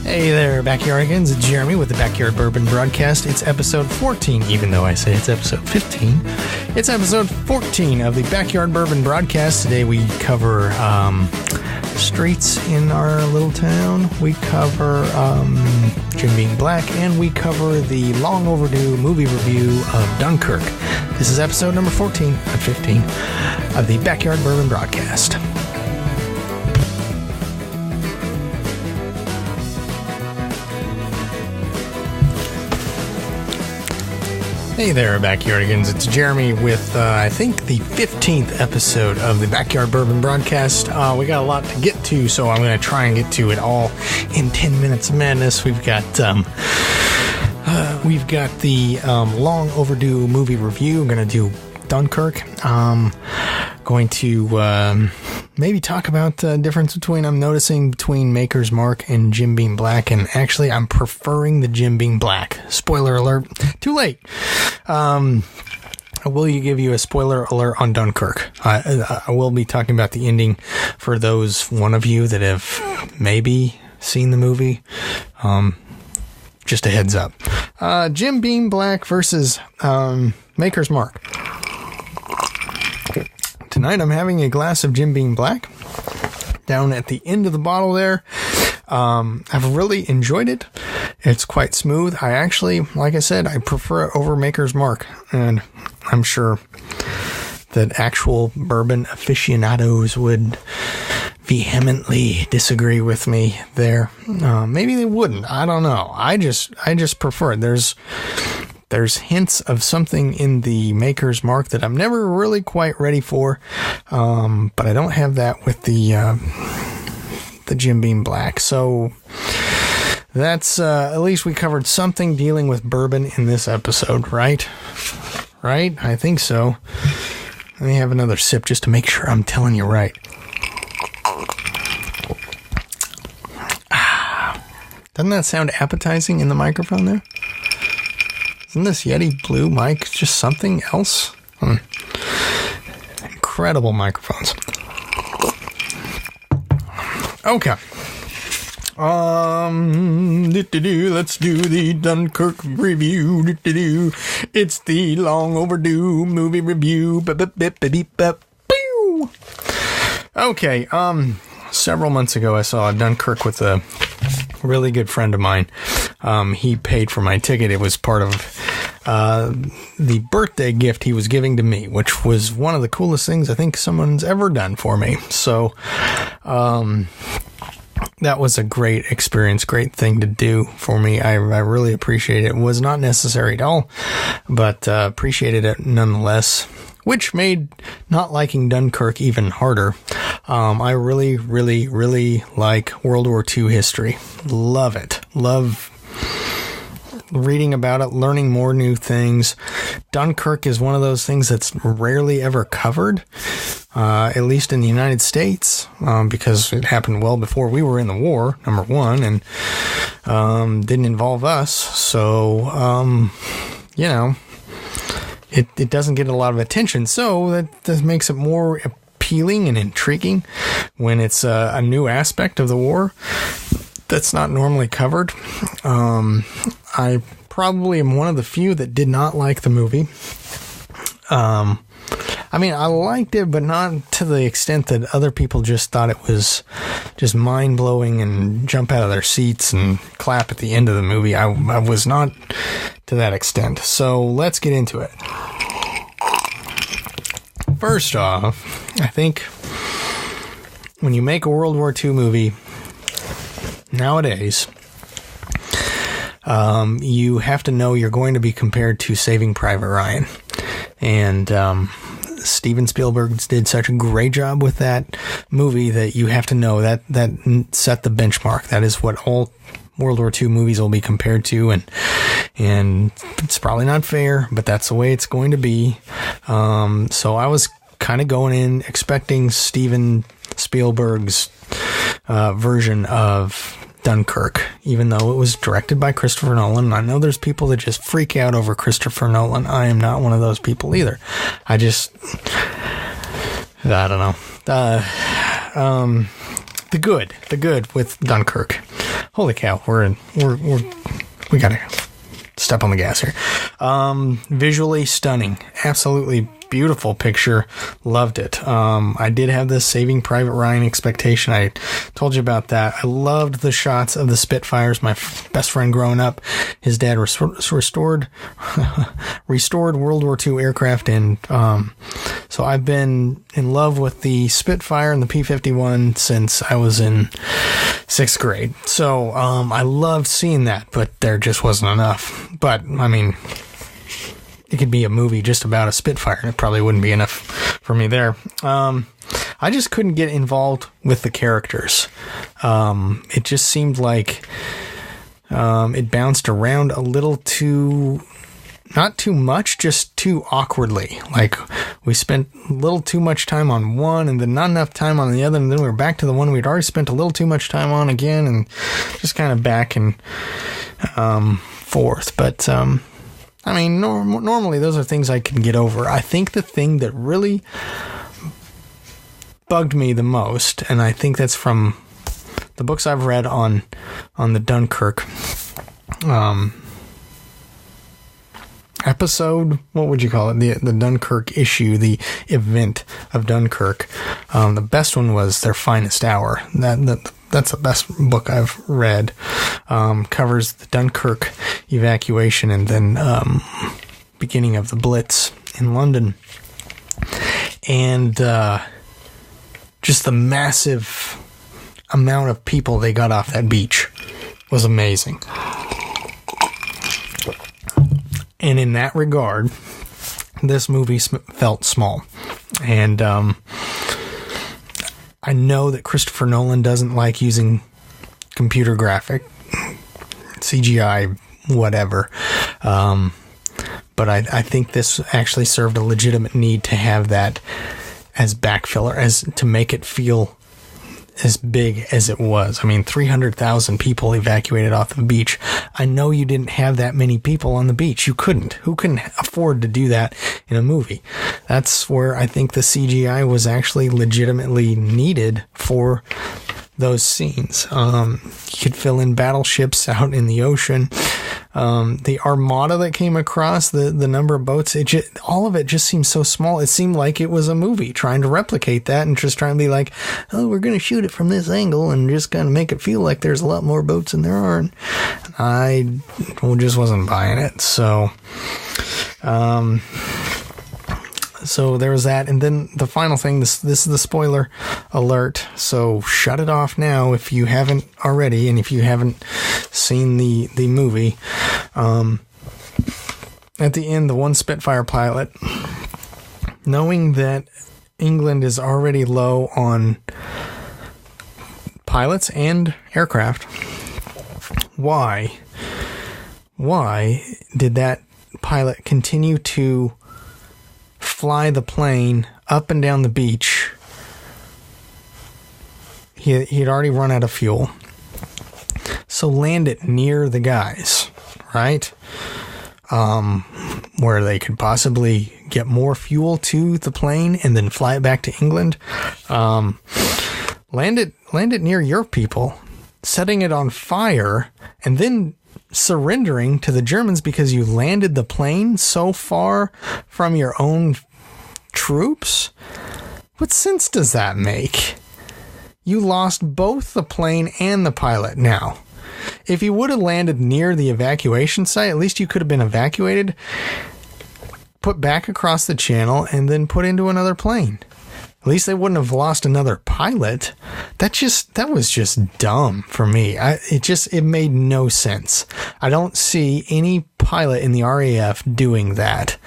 Hey there, Backyardigans. It's Jeremy with the Backyard Bourbon Broadcast. It's episode 14, even though I say it's episode 15. It's episode 14 of the Backyard Bourbon Broadcast. Today we cover streets in our little town. We cover Jim being black, and we cover the long overdue movie review of Dunkirk. This is episode number 14, not 15, of the Backyard Bourbon Broadcast. Hey there, Backyardigans. It's Jeremy with, I think, the 15th episode of the Backyard Bourbon Broadcast. We got a lot to get to, so I'm going to try and get to it all in 10 minutes of madness. We've got the long overdue movie review. I'm going to do Dunkirk. Going to maybe talk about the difference I'm noticing between Maker's Mark and Jim being black, and actually I'm preferring the Jim being black. Spoiler alert, too late. I will give you a spoiler alert on Dunkirk. I will be talking about the ending for those one of you that have maybe seen the movie. Just a heads up. Jim being black versus Maker's Mark. Tonight I'm having a glass of Jim being black down at the end of the bottle there. I've really enjoyed it. It's quite smooth. I actually, like I said, I prefer it over Maker's Mark, and I'm sure that actual bourbon aficionados would vehemently disagree with me there. Maybe they wouldn't. I don't know. I just prefer it. There's hints of something in the Maker's Mark that I'm never really quite ready for, but I don't have that with the Jim beam black. So that's at least we covered something dealing with bourbon in this episode, right? Right? I think so. Let me have another sip just to make sure I'm telling you right. Doesn't that sound appetizing in the microphone there? Isn't this Yeti Blue mic just something else? Incredible microphones. Okay. Let's do the Dunkirk review. It's the long overdue movie review. Okay. Several months ago, I saw Dunkirk with a really good friend of mine. He paid for my ticket. It was part of the birthday gift he was giving to me, which was one of the coolest things I think someone's ever done for me. So that was a great experience, great thing to do for me. I really appreciate it. It was not necessary at all, but appreciated it nonetheless, which made not liking Dunkirk even harder. I really, really, really like World War II history. Love it. Love reading about it, learning more new things. Dunkirk is one of those things that's rarely ever covered, at least in the United States, because it happened well before we were in the war, number one, and didn't involve us. So, it doesn't get a lot of attention. So that makes it more appealing and intriguing when it's a new aspect of the war that's not normally covered. I probably am one of the few that did not like the movie. I liked it, but not to the extent that other people just thought it was just mind-blowing and jump out of their seats and clap at the end of the movie. I was not to that extent. So let's get into it. First off, I think when you make a World War II movie nowadays, you have to know you're going to be compared to Saving Private Ryan. And Steven Spielberg did such a great job with that movie that you have to know that set the benchmark. That is what all World War II movies will be compared to, and it's probably not fair, but that's the way it's going to be. So I was kind of going in expecting Steven Spielberg's version of Dunkirk, even though it was directed by Christopher Nolan. I know there's people that just freak out over Christopher Nolan. I am not one of those people either. I don't know. The good with Dunkirk. holy cow, we gotta step on the gas here. Visually stunning, absolutely beautiful picture. Loved it. I did have this Saving Private Ryan expectation. I told you about that. I loved the shots of the Spitfires. My best friend growing up, his dad restored World War II aircraft, and so I've been in love with the Spitfire and the P-51 since I was in 6th grade. So I loved seeing that, but there just wasn't enough. But I mean, it could be a movie just about a Spitfire. It probably wouldn't be enough for me there. I just couldn't get involved with the characters. It just seemed like it bounced around a little too, not too much, just too awkwardly. Like, we spent a little too much time on one and then not enough time on the other, and then we were back to the one we'd already spent a little too much time on again, and just kind of back and forth. But I mean, normally those are things I can get over. I think the thing that really bugged me the most, and I think that's from the books I've read on the Dunkirk episode, what would you call it? The Dunkirk issue, the event of Dunkirk. The best one was Their Finest Hour. That's the best book I've read. Covers the Dunkirk evacuation and then beginning of the Blitz in London. And just the massive amount of people they got off that beach was amazing. And in that regard, this movie felt small. And I know that Christopher Nolan doesn't like using computer graphic, CGI, whatever. But I think this actually served a legitimate need to have that as backfiller, as to make it feel as big as it was. I mean, 300,000 people evacuated off the beach. I know you didn't have that many people on the beach. You couldn't. Who can afford to do that in a movie? That's where I think the CGI was actually legitimately needed for those scenes. You could fill in battleships out in the ocean. The armada that came across, the number of boats, all of it just seemed so small. It seemed like it was a movie trying to replicate that and just trying to be like, oh, we're going to shoot it from this angle and just kind of make it feel like there's a lot more boats than there are. And I just wasn't buying it. So there was that. And then the final thing, this is the spoiler alert. So shut it off now if you haven't already. And if you haven't seen the movie, at the end, the one Spitfire pilot, knowing that England is already low on pilots and aircraft, why did that pilot continue to fly the plane up and down the beach? He had already run out of fuel. So land it near the guys, right? Where they could possibly get more fuel to the plane and then fly it back to England. Land it near your people, setting it on fire, and then surrendering to the Germans because you landed the plane so far from your own troops? What sense does that make? You lost both the plane and the pilot now. If you would have landed near the evacuation site, at least you could have been evacuated, put back across the channel, and then put into another plane. At least they wouldn't have lost another pilot. That was just dumb for me. It made no sense. I don't see any pilot in the RAF doing that,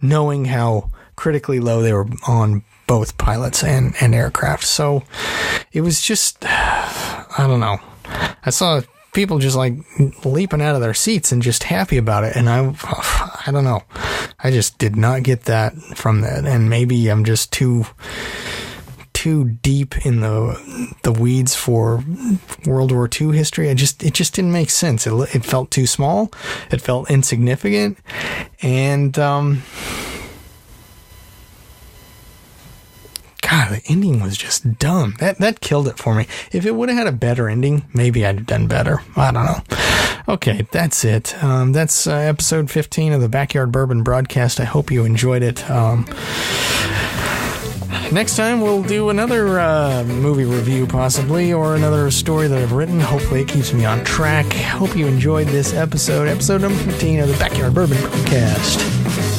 knowing how critically low they were on both pilots and aircraft. So it was just, I don't know. I saw people just like leaping out of their seats and just happy about it. And I don't know. I just did not get that from that. And maybe I'm just too deep in the weeds for World War II history. It just didn't make sense. It felt too small. It felt insignificant. And, God, God, the ending was just dumb. That killed it for me. If it would have had a better ending, maybe I'd have done better. I don't know. Okay, that's it. That's episode 15 of the Backyard Bourbon broadcast. I hope you enjoyed it. Next time we'll do another movie review possibly, or another story that I've written. Hopefully it keeps me on track. Hope you enjoyed this episode number 15 of the Backyard Bourbon broadcast.